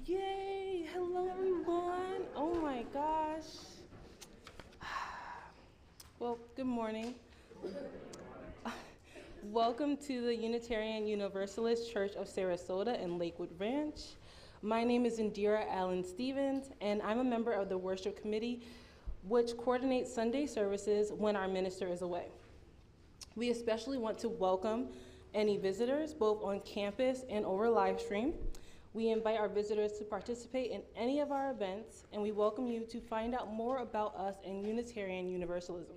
Yay! Hello, everyone. Oh my gosh. Well, good morning. Welcome to the Unitarian Universalist Church of Sarasota and Lakewood Ranch. My name is Indira Allen Stevens, and I'm a member of the worship committee, which coordinates Sunday services when our minister is away. We especially want to welcome any visitors, both on campus and over live stream. We invite our visitors to participate in any of our events, and we welcome you to find out more about us and Unitarian Universalism.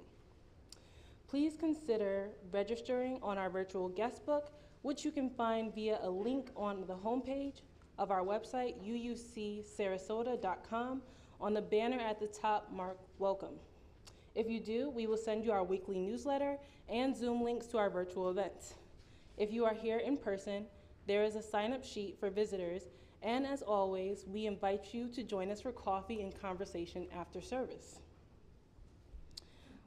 Please consider registering on our virtual guest book, which you can find via a link on the homepage of our website, uucsarasota.com, on the banner at the top marked Welcome. If you do, we will send you our weekly newsletter and Zoom links to our virtual events. If you are here in person, there is a sign-up sheet for visitors, and as always, we invite you to join us for coffee and conversation after service.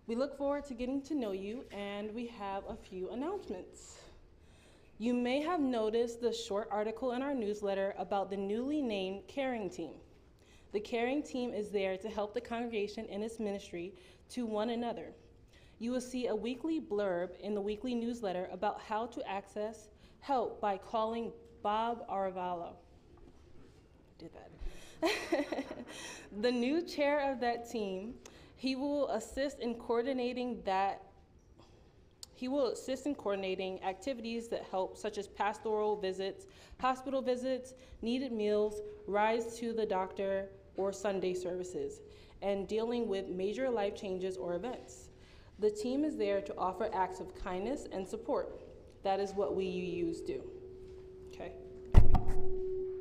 We look forward to getting to know you, and we have a few announcements. You may have noticed the short article in our newsletter about the newly named Caring Team. The Caring Team is there to help the congregation in its ministry to one another. You will see a weekly blurb in the weekly newsletter about how to access help by calling Bob Aravallo. Did that. The new chair of that team, he will assist in coordinating activities that help, such as pastoral visits, hospital visits, needed meals, rides to the doctor, or Sunday services, and dealing with major life changes or events. The team is there to offer acts of kindness and support. That is what we UUs do. Okay.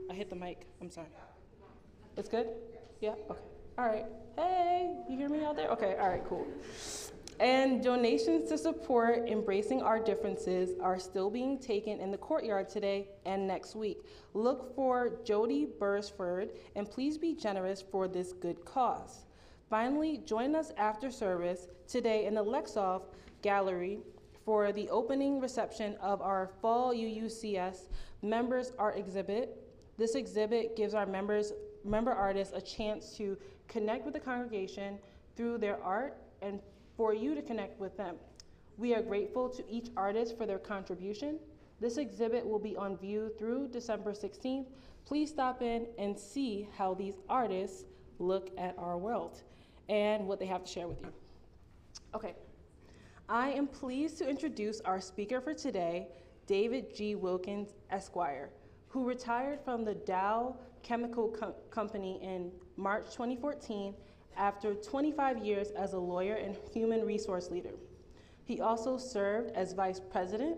I hit the mic. I'm sorry. It's good? Yeah? Okay. All right. Hey, you hear me out there? Okay. All right, cool. And donations to support Embracing Our Differences are still being taken in the courtyard today and next week. Look for Jody Bursford, and please be generous for this good cause. Finally, join us after service today in the Lexoff Gallery for the opening reception of our Fall UUCS Members Art Exhibit. This exhibit gives our member artists a chance to connect with the congregation through their art and for you to connect with them. We are grateful to each artist for their contribution. This exhibit will be on view through December 16th. Please stop in and see how these artists look at our world and what they have to share with you. Okay. I am pleased to introduce our speaker for today, David G. Wilkins, Esquire, who retired from the Dow Chemical Company in March 2014 after 25 years as a lawyer and human resource leader. He also served as Vice President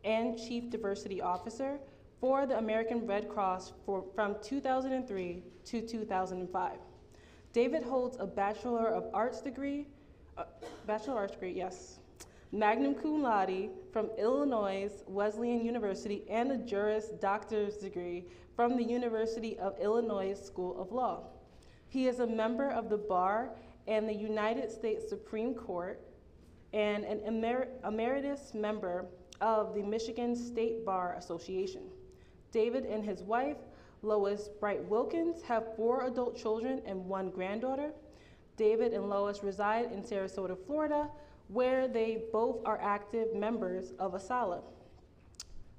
and Chief Diversity Officer for the American Red Cross from 2003 to 2005. David holds a Bachelor of Arts degree, yes, magna cum laude from Illinois Wesleyan University, and a Juris Doctor's degree from the University of Illinois School of Law. He is a member of the Bar and the United States Supreme Court and an emeritus member of the Michigan State Bar Association. David and his wife, Lois Bright Wilkins, have 4 adult children and 1 granddaughter. David and Lois reside in Sarasota, Florida, where they both are active members of ASALA,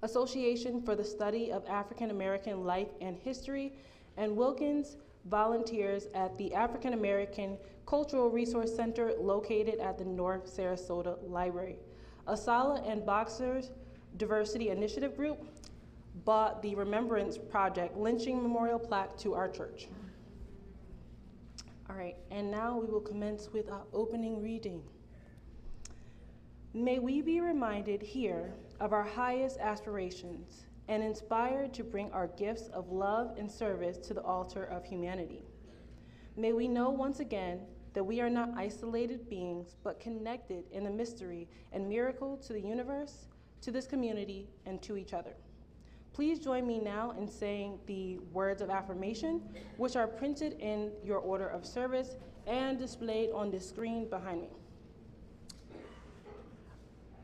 Association for the Study of African American Life and History, and Wilkins volunteers at the African American Cultural Resource Center located at the North Sarasota Library. ASALA and Boxers Diversity Initiative Group bought the Remembrance Project Lynching Memorial Plaque to our church. All right, and now we will commence with our opening reading. May we be reminded here of our highest aspirations and inspired to bring our gifts of love and service to the altar of humanity. May we know once again that we are not isolated beings, but connected in the mystery and miracle to the universe, to this community, and to each other. Please join me now in saying the words of affirmation, which are printed in your order of service and displayed on the screen behind me.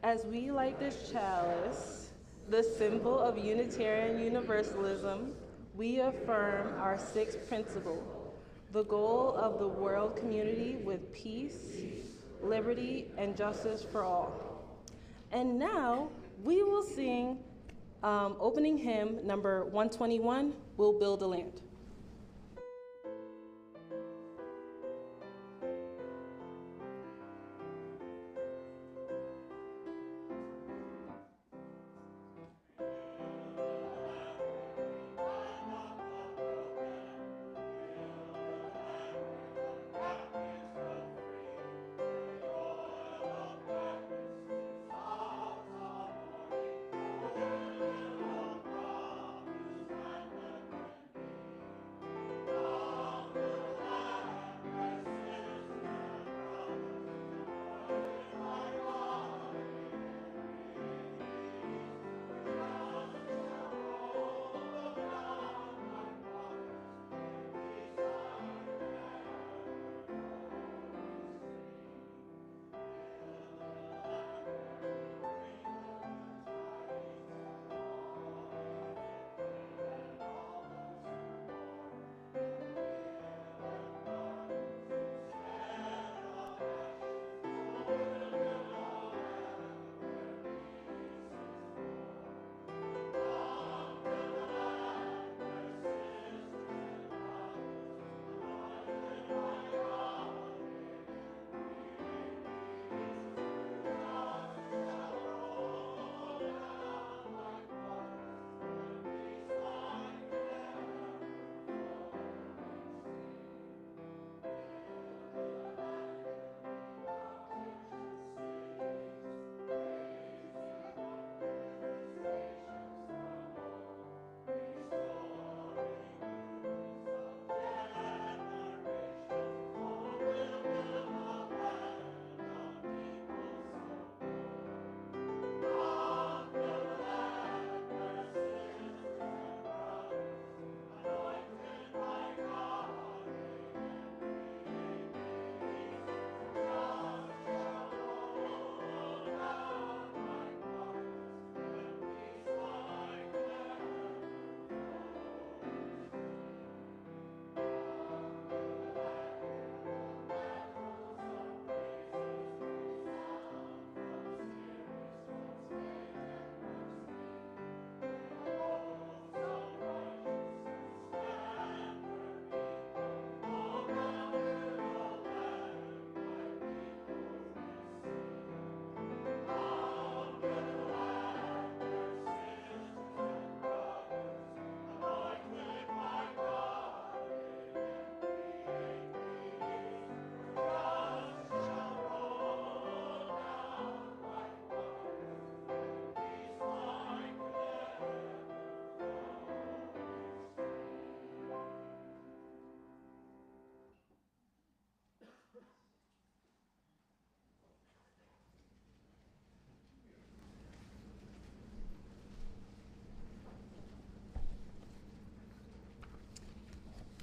As we light this chalice, the symbol of Unitarian Universalism, we affirm our 6th principle, the goal of the world community with peace, liberty, and justice for all. And now we will sing opening hymn number 121, We'll Build a Land.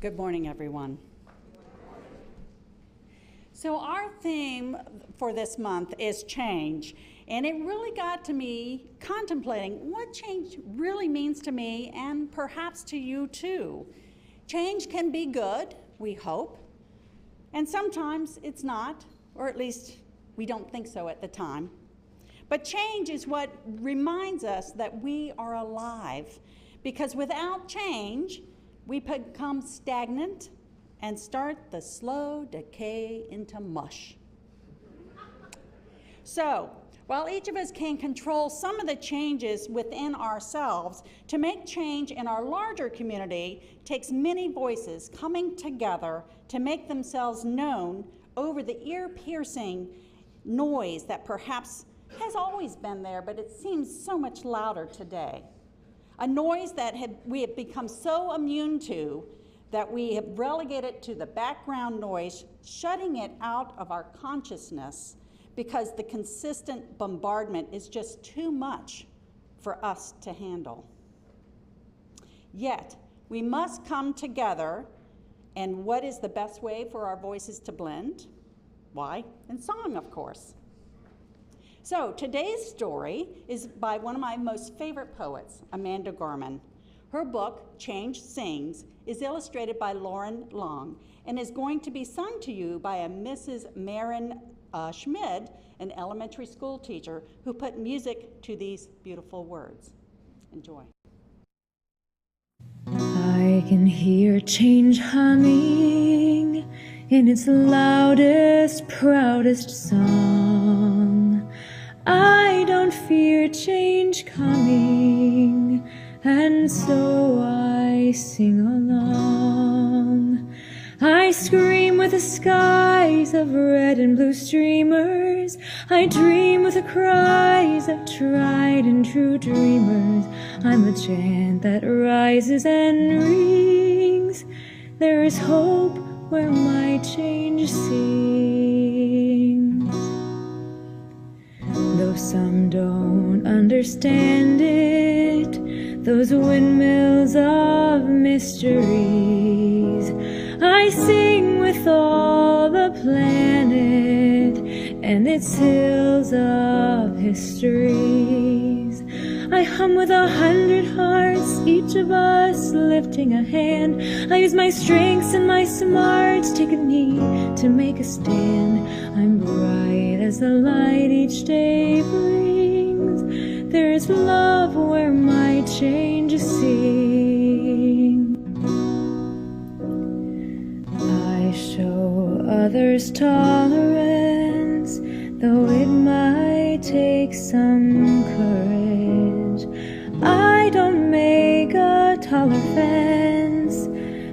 Good morning, everyone. So our theme for this month is change, and it really got to me contemplating what change really means to me and perhaps to you too. Change can be good, we hope, and sometimes it's not, or at least we don't think so at the time. But change is what reminds us that we are alive, because without change, we become stagnant and start the slow decay into mush. So, while each of us can control some of the changes within ourselves, to make change in our larger community takes many voices coming together to make themselves known over the ear-piercing noise that perhaps has always been there, but it seems so much louder today. A noise that we have become so immune to that we have relegated to the background noise, shutting it out of our consciousness because the consistent bombardment is just too much for us to handle. Yet, we must come together, and what is the best way for our voices to blend? Why? In song, of course. So, today's story is by one of my most favorite poets, Amanda Gorman. Her book, Change Sings, is illustrated by Lauren Long and is going to be sung to you by a Mrs. Marin Schmid, an elementary school teacher who put music to these beautiful words. Enjoy. I can hear change humming in its loudest, proudest song. I don't fear change coming, and so I sing along. I scream with the skies of red and blue streamers. I dream with the cries of tried and true dreamers. I'm a chant that rises and rings. There is hope where my change sings. Though some don't understand it, those windmills of mysteries, I sing with all the planet and its hills of histories. I hum with 100 hearts, each of us lifting a hand. I use my strengths and my smarts, take a knee to make a stand. I'm bright as the light each day brings. There is love where my change sings. I show others tolerance, though it might take some courage. I don't make a taller fence,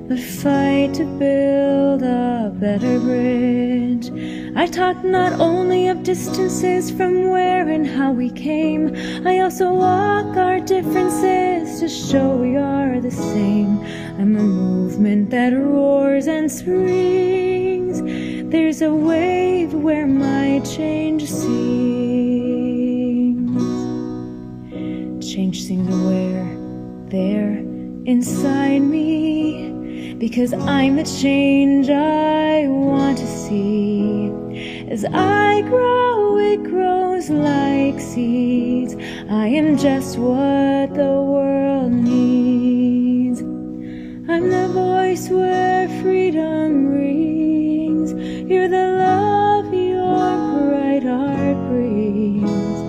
but fight to build a better bridge. I talk not only of distances from where and how we came, I also walk our differences to show we are the same. I'm a movement that roars and springs. There's a wave where my change sings. Change sings where? There, inside me, because I'm the change I want to see. As I grow, it grows like seeds. I am just what the world needs. I'm the voice where freedom rings. You're the love your bright heart brings.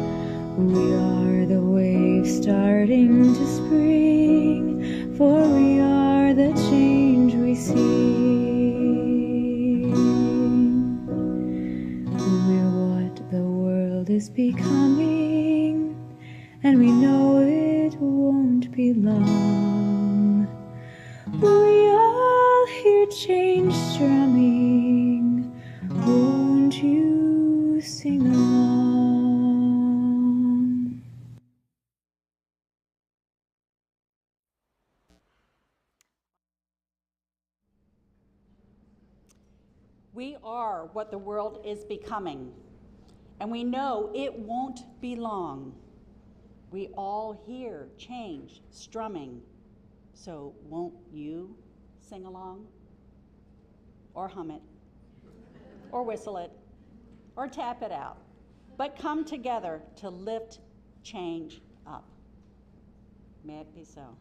We are the waves starting to spring, for we are the change we see. We're what the world is becoming, and we know it won't be long. We all hear change strumming. Won't you sing along? We are what the world is becoming, and we know it won't be long. We all hear change strumming, so won't you sing along? Or hum it? or whistle it or tap it out, but come together to lift change up. May it be so.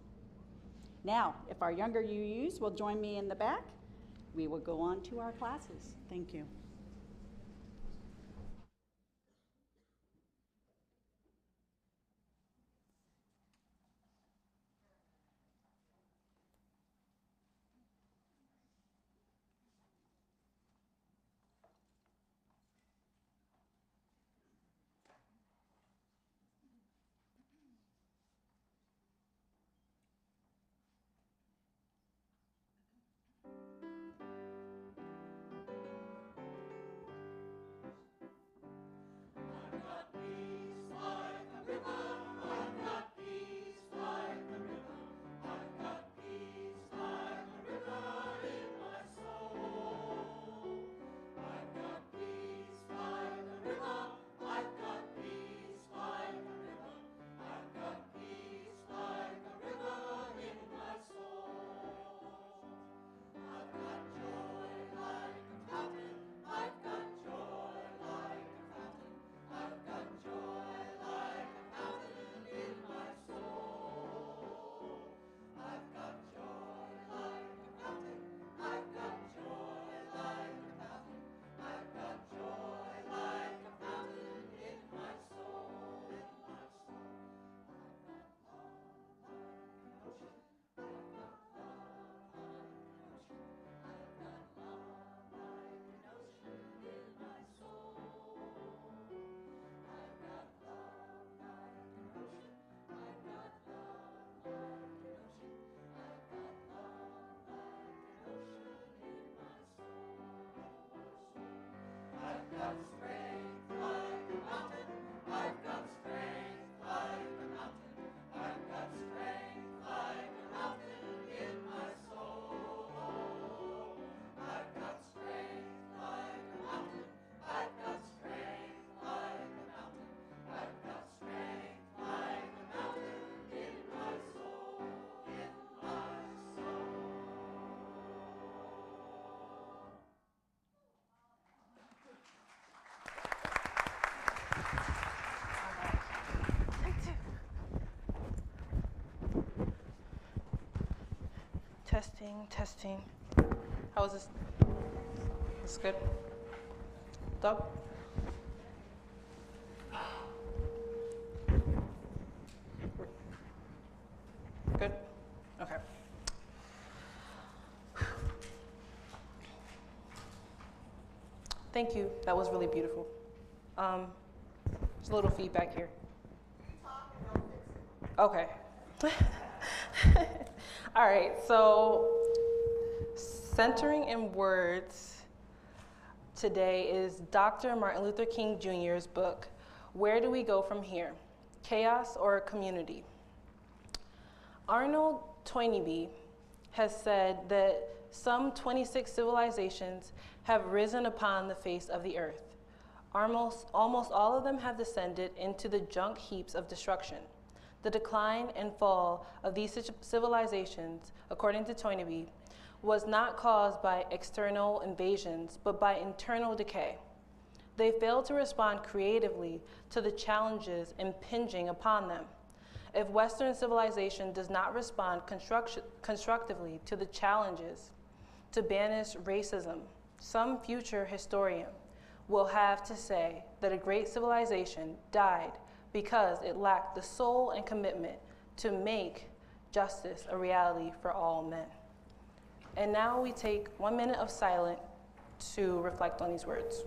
Now, if our younger UUs will join me in the back, we will go on to our classes. Thank you. Testing, testing. How is this? This good? Doug? Good? Okay. Thank you. That was really beautiful. There's a little feedback here. Okay. All right, so centering in words today is Dr. Martin Luther King Jr.'s book, Where Do We Go From Here? Chaos or Community? Arnold Toynbee has said that some 26 civilizations have risen upon the face of the earth. Almost all of them have descended into the junk heaps of destruction. The decline and fall of these civilizations, according to Toynbee, was not caused by external invasions, but by internal decay. They failed to respond creatively to the challenges impinging upon them. If Western civilization does not respond constructively to the challenges to banish racism, some future historian will have to say that a great civilization died because it lacked the soul and commitment to make justice a reality for all men. And now we take 1 minute of silence to reflect on these words.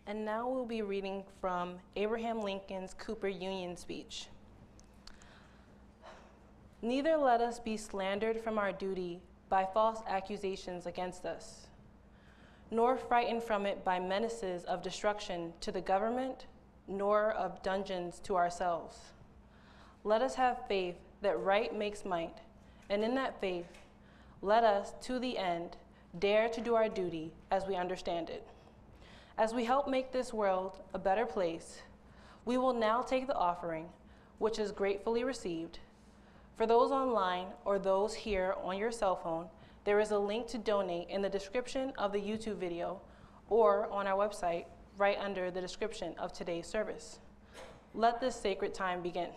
And now we'll be reading from Abraham Lincoln's Cooper Union speech. Neither let us be slandered from our duty by false accusations against us, nor frightened from it by menaces of destruction to the government, nor of dungeons to ourselves. Let us have faith that right makes might, and in that faith, let us, to the end, dare to do our duty as we understand it. As we help make this world a better place, we will now take the offering, which is gratefully received. For those online or those here on your cell phone, there is a link to donate in the description of the YouTube video or on our website right under the description of today's service. Let this sacred time begin.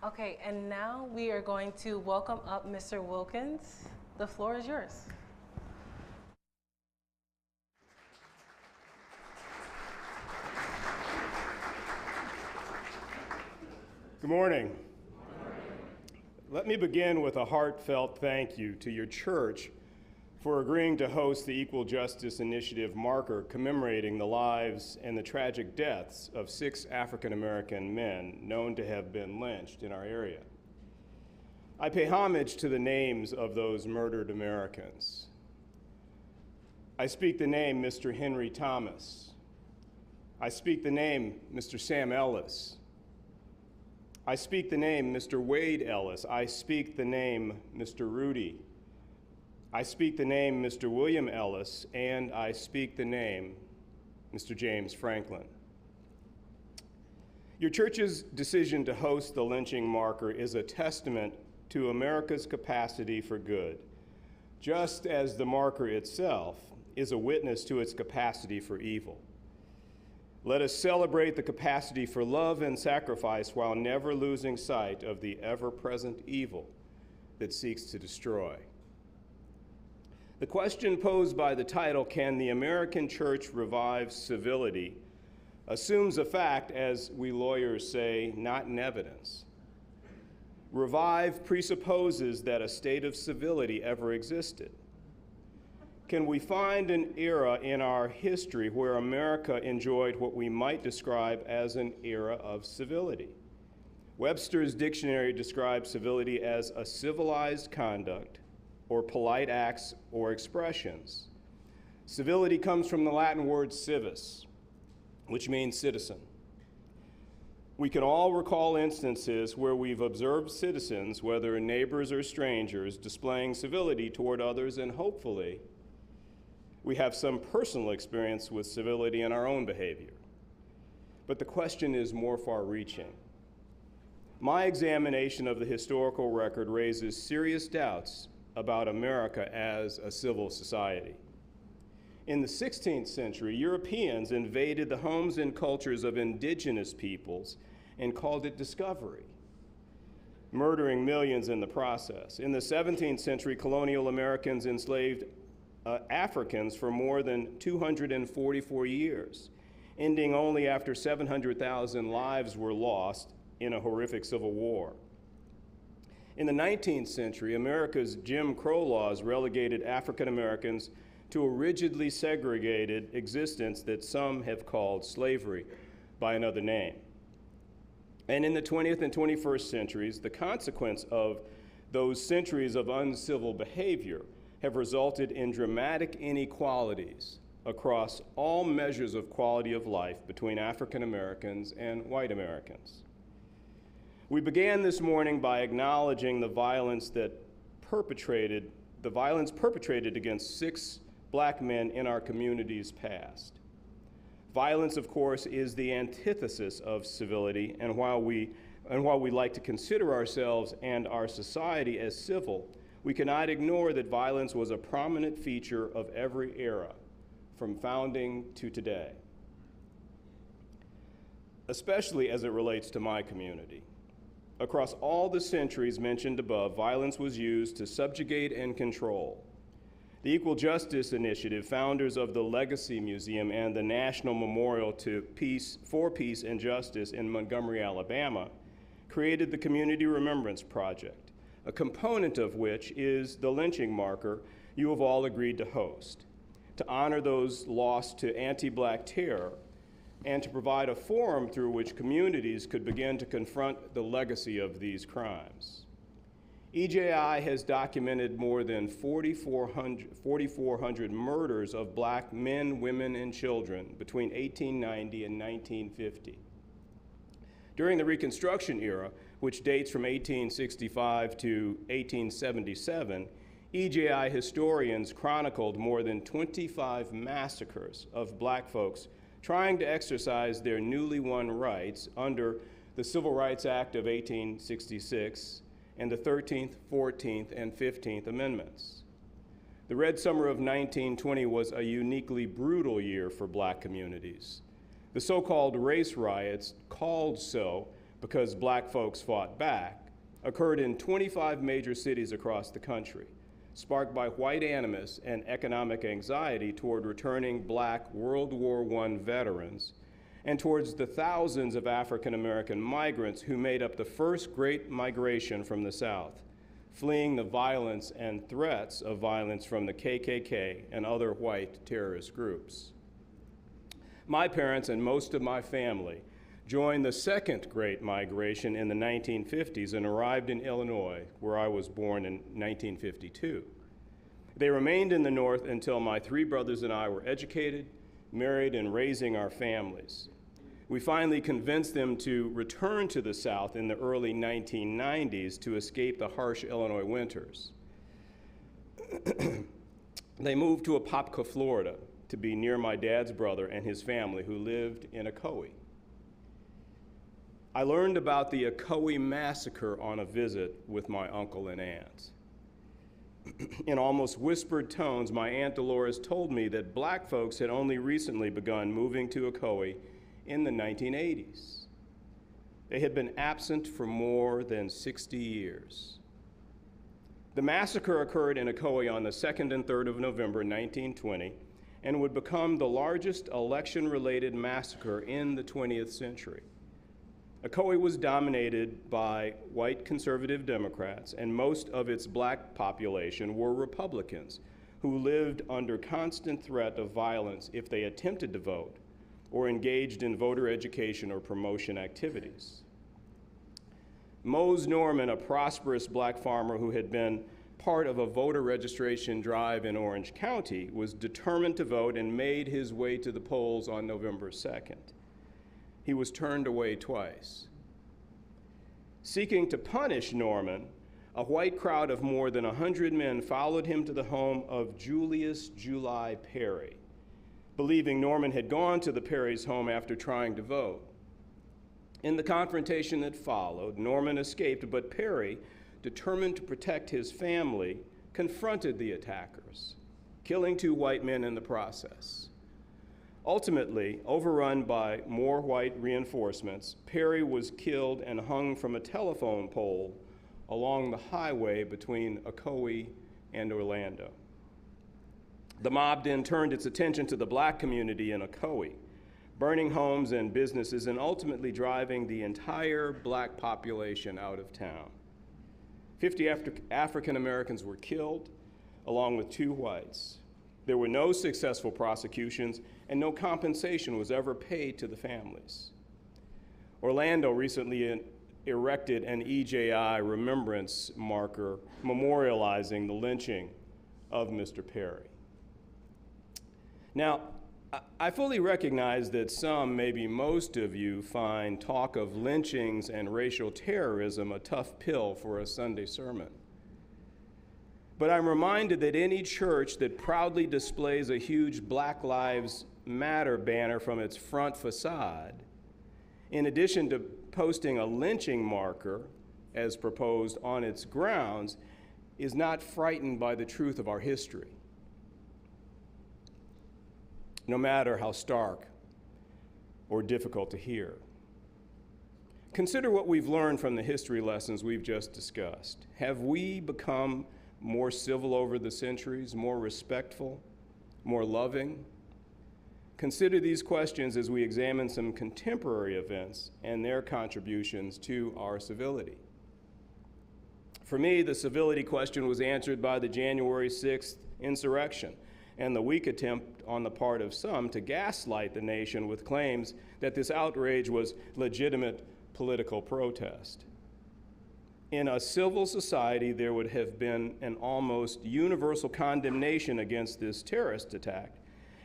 Okay, and now we are going to welcome up Mr. Wilkins. The floor is yours. Good morning. Let me begin with a heartfelt thank you to your church for agreeing to host the Equal Justice Initiative marker commemorating the lives and the tragic deaths of 6 African-American men known to have been lynched in our area. I pay homage to the names of those murdered Americans. I speak the name Mr. Henry Thomas. I speak the name Mr. Sam Ellis. I speak the name Mr. Wade Ellis. I speak the name Mr. Rudy. I speak the name Mr. William Ellis, and I speak the name Mr. James Franklin. Your church's decision to host the lynching marker is a testament to America's capacity for good, just as the marker itself is a witness to its capacity for evil. Let us celebrate the capacity for love and sacrifice while never losing sight of the ever-present evil that seeks to destroy. The question posed by the title, "Can the American Church Revive Civility?" assumes a fact, as we lawyers say, not in evidence. Revive presupposes that a state of civility ever existed. Can we find an era in our history where America enjoyed what we might describe as an era of civility? Webster's dictionary describes civility as a civilized conduct or polite acts or expressions. Civility comes from the Latin word civis, which means citizen. We can all recall instances where we've observed citizens, whether neighbors or strangers, displaying civility toward others, and hopefully we have some personal experience with civility in our own behavior. But the question is more far-reaching. My examination of the historical record raises serious doubts about America as a civil society. In the 16th century, Europeans invaded the homes and cultures of indigenous peoples and called it discovery, murdering millions in the process. In the 17th century, colonial Americans enslaved Africans for more than 244 years, ending only after 700,000 lives were lost in a horrific civil war. In the 19th century, America's Jim Crow laws relegated African Americans to a rigidly segregated existence that some have called slavery by another name. And in the 20th and 21st centuries, the consequence of those centuries of uncivil behavior have resulted in dramatic inequalities across all measures of quality of life between African Americans and white Americans. We began this morning by acknowledging the violence perpetrated against 6 Black men in our community's past. Violence, of course, is the antithesis of civility, and while we like to consider ourselves and our society as civil, we cannot ignore that violence was a prominent feature of every era, from founding to today, especially as it relates to my community. Across all the centuries mentioned above, violence was used to subjugate and control. The Equal Justice Initiative, founders of the Legacy Museum and the National Memorial for Peace and Justice in Montgomery, Alabama, created the Community Remembrance Project, a component of which is the lynching marker you have all agreed to host, to honor those lost to anti-Black terror, and to provide a forum through which communities could begin to confront the legacy of these crimes. EJI has documented more than 4,400 murders of Black men, women, and children between 1890 and 1950. During the Reconstruction era, which dates from 1865 to 1877, EJI historians chronicled more than 25 massacres of Black folks trying to exercise their newly won rights under the Civil Rights Act of 1866 and the 13th, 14th, and 15th Amendments. The Red Summer of 1920 was a uniquely brutal year for Black communities. The so-called race riots, called so because Black folks fought back, occurred in 25 major cities across the country, sparked by white animus and economic anxiety toward returning Black World War I veterans and towards the thousands of African American migrants who made up the first great migration from the South, fleeing the violence and threats of violence from the KKK and other white terrorist groups. My parents and most of my family joined the second great migration in the 1950s and arrived in Illinois, where I was born in 1952. They remained in the North until my 3 brothers and I were educated, married, and raising our families. We finally convinced them to return to the South in the early 1990s to escape the harsh Illinois winters. They moved to Apopka, Florida, to be near my dad's brother and his family who lived in Ocoee. I learned about the Ocoee massacre on a visit with my uncle and aunt. In almost whispered tones, my Aunt Dolores told me that Black folks had only recently begun moving to Ocoee in the 1980s. They had been absent for more than 60 years. The massacre occurred in Ocoee on the 2nd and 3rd of November 1920 and would become the largest election-related massacre in the 20th century. Ocoee was dominated by white conservative Democrats, and most of its black population were Republicans who lived under constant threat of violence if they attempted to vote or engaged in voter education or promotion activities. Mose Norman, a prosperous black farmer who had been part of a voter registration drive in Orange County, was determined to vote and made his way to the polls on November 2nd. He was turned away twice. Seeking to punish Norman, a white crowd of more than 100 men followed him to the home of Julius July Perry, believing Norman had gone to the Perry's home after trying to vote. In the confrontation that followed, Norman escaped, but Perry, determined to protect his family, confronted the attackers, killing 2 white men in the process. Ultimately, overrun by more white reinforcements, Perry was killed and hung from a telephone pole along the highway between Ocoee and Orlando. The mob then turned its attention to the black community in Ocoee, burning homes and businesses and ultimately driving the entire black population out of town. 50 African Americans were killed, along with 2 whites. There were no successful prosecutions, and no compensation was ever paid to the families. Orlando recently erected an EJI remembrance marker memorializing the lynching of Mr. Perry. Now, I fully recognize that some, maybe most of you, find talk of lynchings and racial terrorism a tough pill for a Sunday sermon. But I'm reminded that any church that proudly displays a huge Black Lives Matter banner from its front facade, in addition to posting a lynching marker, as proposed on its grounds, is not frightened by the truth of our history, no matter how stark or difficult to hear. Consider what we've learned from the history lessons we've just discussed. Have we become more civil over the centuries, more respectful, more loving? Consider these questions as we examine some contemporary events and their contributions to our civility. For me, the civility question was answered by the January 6th insurrection and the weak attempt on the part of some to gaslight the nation with claims that this outrage was legitimate political protest. In a civil society, there would have been an almost universal condemnation against this terrorist attack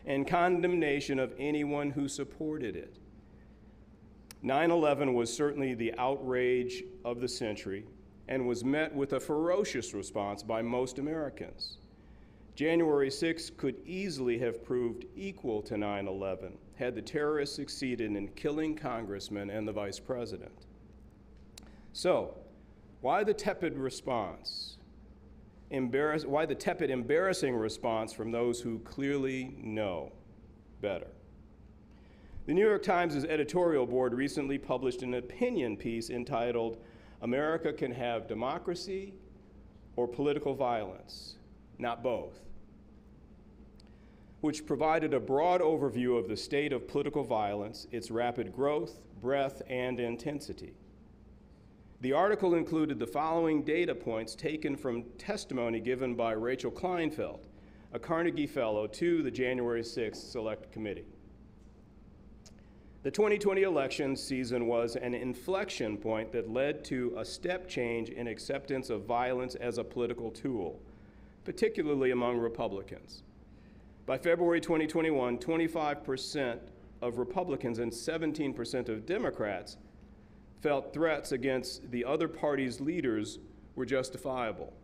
and condemnation of anyone who supported it. 9/11 was certainly the outrage of the century and was met with a ferocious response by most Americans. January 6th could easily have proved equal to 9/11 had the terrorists succeeded in killing congressmen and the vice president. So, why the tepid response? Why the tepid, embarrassing response from those who clearly know better? The New York Times' editorial board recently published an opinion piece entitled, "America Can Have Democracy or Political Violence, Not Both," which provided a broad overview of the state of political violence, its rapid growth, breadth, and intensity. The article included the following data points taken from testimony given by Rachel Kleinfeld, a Carnegie Fellow to the January 6th Select Committee. The 2020 election season was an inflection point that led to a step change in acceptance of violence as a political tool, particularly among Republicans. By February 2021, 25% of Republicans and 17% of Democrats felt threats against the other party's leaders were justifiable.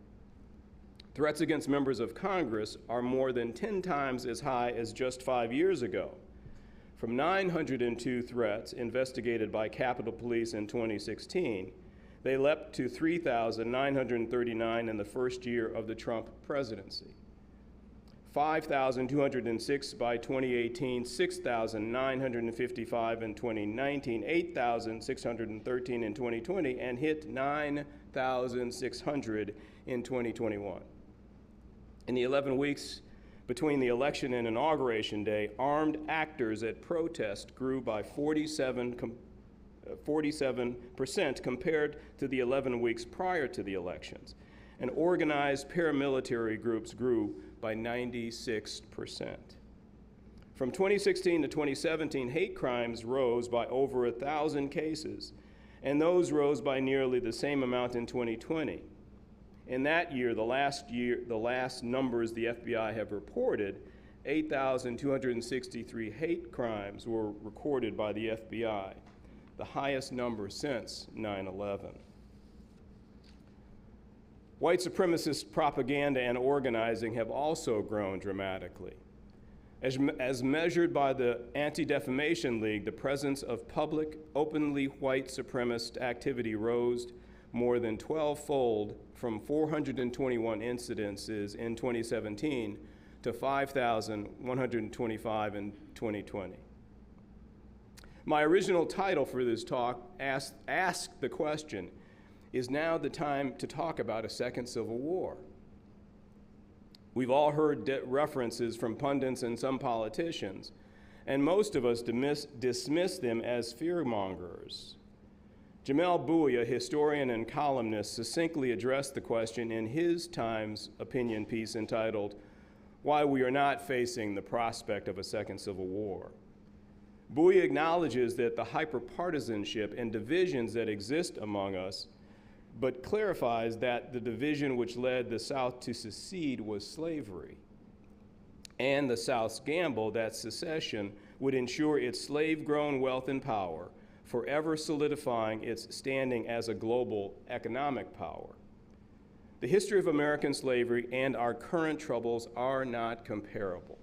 Threats against members of Congress are more than 10 times as high as just 5 years ago. From 902 threats investigated by Capitol Police in 2016, they leapt to 3,939 in the first year of the Trump presidency. 5,206 by 2018, 6,955 in 2019, 8,613 in 2020, and hit 9,600 in 2021. In the 11 weeks between the election and Inauguration Day, armed actors at protest grew by 47 47% compared to the 11 weeks prior to the elections. And organized paramilitary groups grew by 96%. From 2016 to 2017, hate crimes rose by over 1,000 cases, and those rose by nearly the same amount in 2020. In that year, the last numbers the FBI have reported, 8,263 hate crimes were recorded by the FBI, the highest number since 9/11. White supremacist propaganda and organizing have also grown dramatically. As measured by the Anti-Defamation League, the presence of public, openly white supremacist activity rose more than 12-fold from 421 incidences in 2017 to 5,125 in 2020. My original title for this talk asked the question, is now the time to talk about a second civil war? We've all heard references from pundits and some politicians, and most of us dismiss them as fearmongers. Jamel Bouie, a historian and columnist, succinctly addressed the question in his Times opinion piece entitled, "Why We Are Not Facing the Prospect of a Second Civil War." Bouie acknowledges that the hyperpartisanship and divisions that exist among us, but clarifies that the division which led the South to secede was slavery, and the South's gamble that secession would ensure its slave-grown wealth and power, forever solidifying its standing as a global economic power. The history of American slavery and our current troubles are not comparable,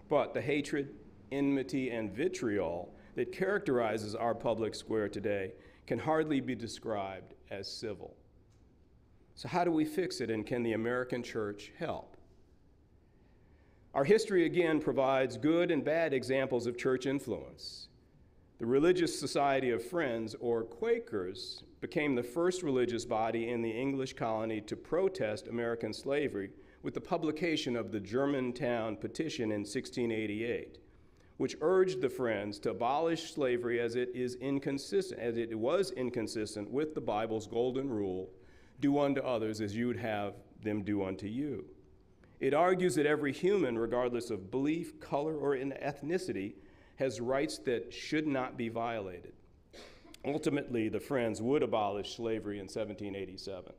but the hatred, enmity, and vitriol that characterizes our public square today can hardly be described as civil. So how do we fix it, and can the American church help? Our history again provides good and bad examples of church influence. The Religious Society of Friends, or Quakers, became the first religious body in the English colony to protest American slavery with the publication of the Germantown Petition in 1688, which urged the Friends to abolish slavery as it was inconsistent with the Bible's golden rule, do unto others as you would have them do unto you. It argues that every human, regardless of belief, color, or ethnicity, has rights that should not be violated. Ultimately, the Friends would abolish slavery in 1787.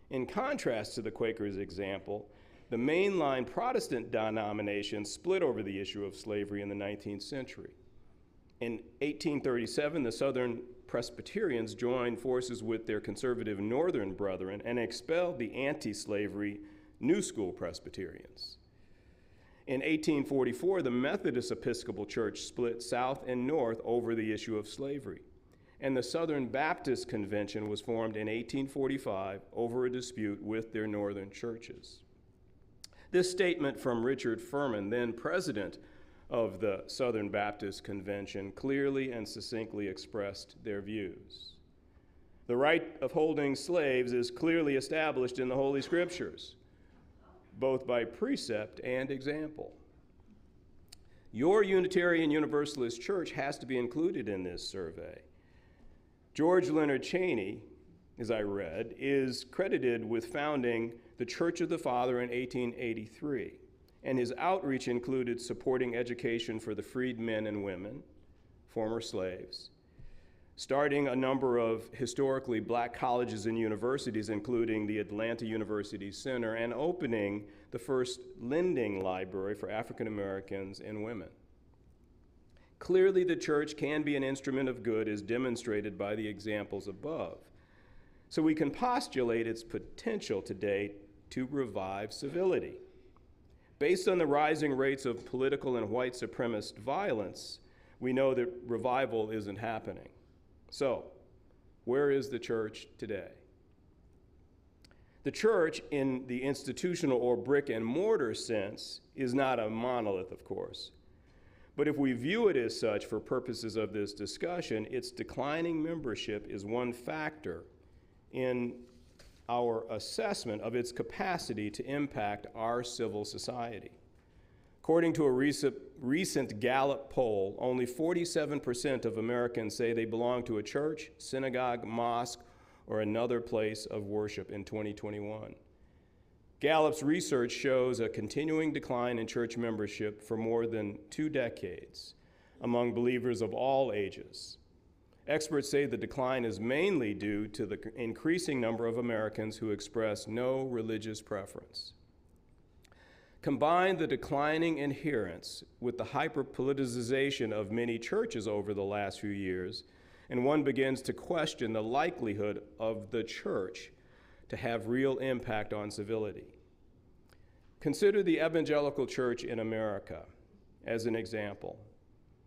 In contrast to the Quakers' example, the mainline Protestant denominations split over the issue of slavery in the 19th century. In 1837, the Southern Presbyterians joined forces with their conservative Northern brethren and expelled the anti-slavery New School Presbyterians. In 1844, the Methodist Episcopal Church split South and North over the issue of slavery, and the Southern Baptist Convention was formed in 1845 over a dispute with their northern churches. This statement from Richard Furman, then president of the Southern Baptist Convention, clearly and succinctly expressed their views. The right of holding slaves is clearly established in the Holy Scriptures, both by precept and example. Your Unitarian Universalist Church has to be included in this survey. George Leonard Chaney, as I read, is credited with founding the Church of the Father in 1883, and his outreach included supporting education for the freed men and women, former slaves, starting a number of historically black colleges and universities, including the Atlanta University Center, and opening the first lending library for African Americans and women. Clearly, the church can be an instrument of good, as demonstrated by the examples above. So we can postulate its potential today to revive civility. Based on the rising rates of political and white supremacist violence, we know that revival isn't happening. So, where is the church today? The church, in the institutional or brick and mortar sense, is not a monolith, of course. But if we view it as such for purposes of this discussion, its declining membership is one factor in our assessment of its capacity to impact our civil society. According to a recent Gallup poll, only 47% of Americans say they belong to a church, synagogue, mosque, or another place of worship in 2021. Gallup's research shows a continuing decline in church membership for more than 2 decades among believers of all ages. Experts say the decline is mainly due to the increasing number of Americans who express no religious preference. Combine the declining adherence with the hyper-politicization of many churches over the last few years, and one begins to question the likelihood of the church to have real impact on civility. Consider the evangelical church in America as an example.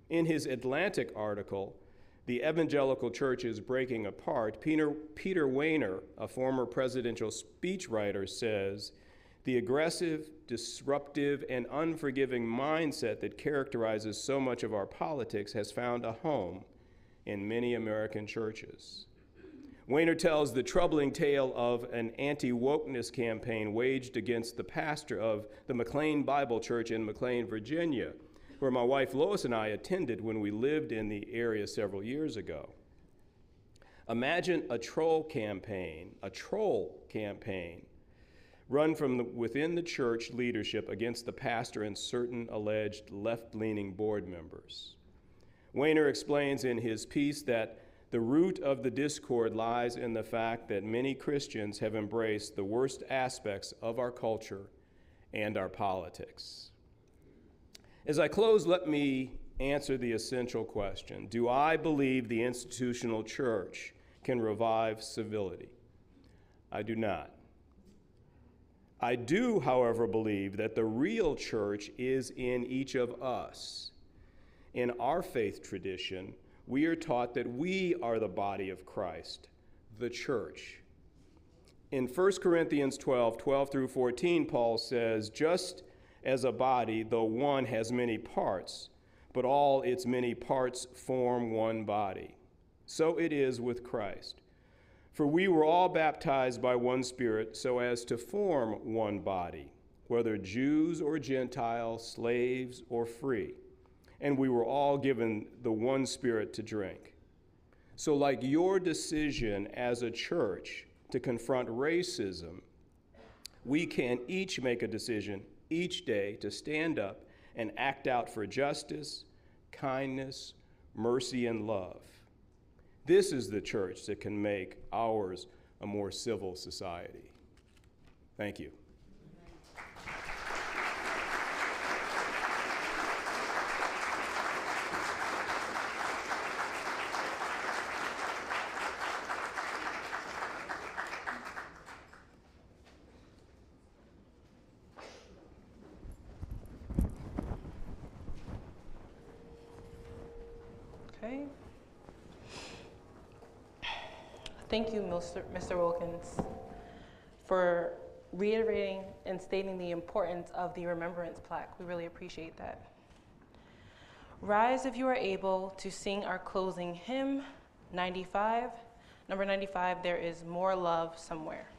In his Atlantic article, "The Evangelical Church is Breaking Apart," Peter Weiner, a former presidential speechwriter, says, "The aggressive, disruptive, and unforgiving mindset that characterizes so much of our politics has found a home in many American churches." Weiner tells the troubling tale of an anti-wokeness campaign waged against the pastor of the McLean Bible Church in McLean, Virginia, where my wife Lois and I attended when we lived in the area several years ago. Imagine a troll campaign run from within the church leadership against the pastor and certain alleged left-leaning board members. Weiner explains in his piece that the root of the discord lies in the fact that many Christians have embraced the worst aspects of our culture and our politics. As I close, let me answer the essential question: do I believe the institutional church can revive civility? I do not. I do, however, believe that the real church is in each of us. In our faith tradition, we are taught that we are the body of Christ, the church. In 1 Corinthians 12 through 14, Paul says, "Just as a body, though one, has many parts, but all its many parts form one body, so it is with Christ. For we were all baptized by one Spirit so as to form one body, whether Jews or Gentiles, slaves or free, and we were all given the one Spirit to drink. So like your decision as a church to confront racism, we can each make a decision each day to stand up and act out for justice, kindness, mercy, and love. This is the church that can make ours a more civil society." Thank you. Okay. Thank you, Mr. Wilkins, for reiterating and stating the importance of the remembrance plaque. We really appreciate that. Rise if you are able to sing our closing hymn, 95. Number 95, "There is More Love Somewhere."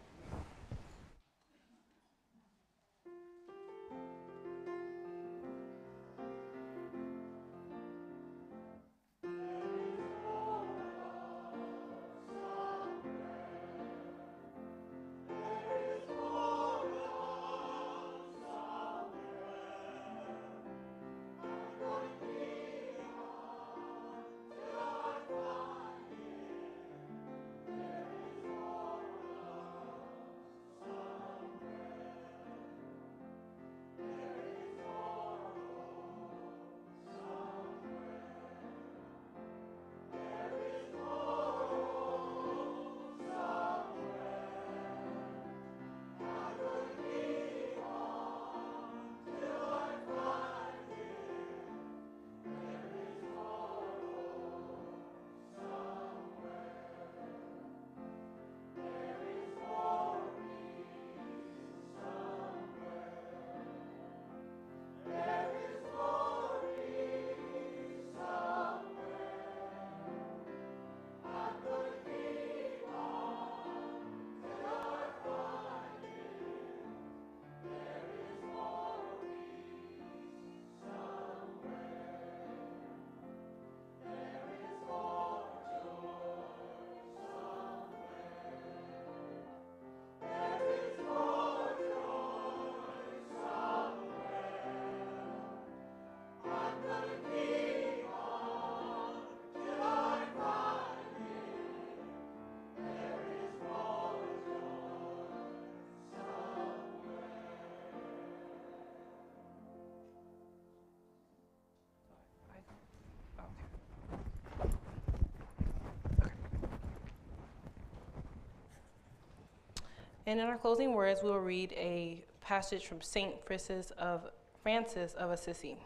And in our closing words, we will read a passage from St. Francis of Assisi.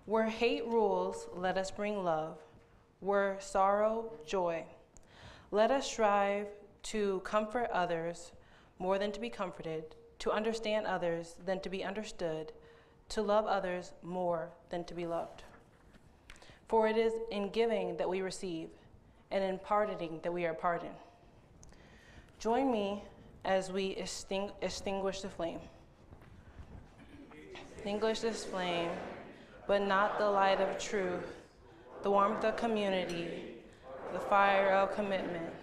Where hate rules, let us bring love. Where sorrow, joy. Let us strive to comfort others more than to be comforted, to understand others than to be understood, to love others more than to be loved. For it is in giving that we receive, and in pardoning that we are pardoned. Join me as we extinguish the flame. Extinguish this flame, but not the light of truth, the warmth of community, the fire of commitment.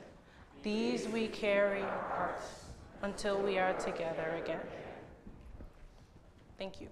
These we carry hearts until we are together again. Thank you.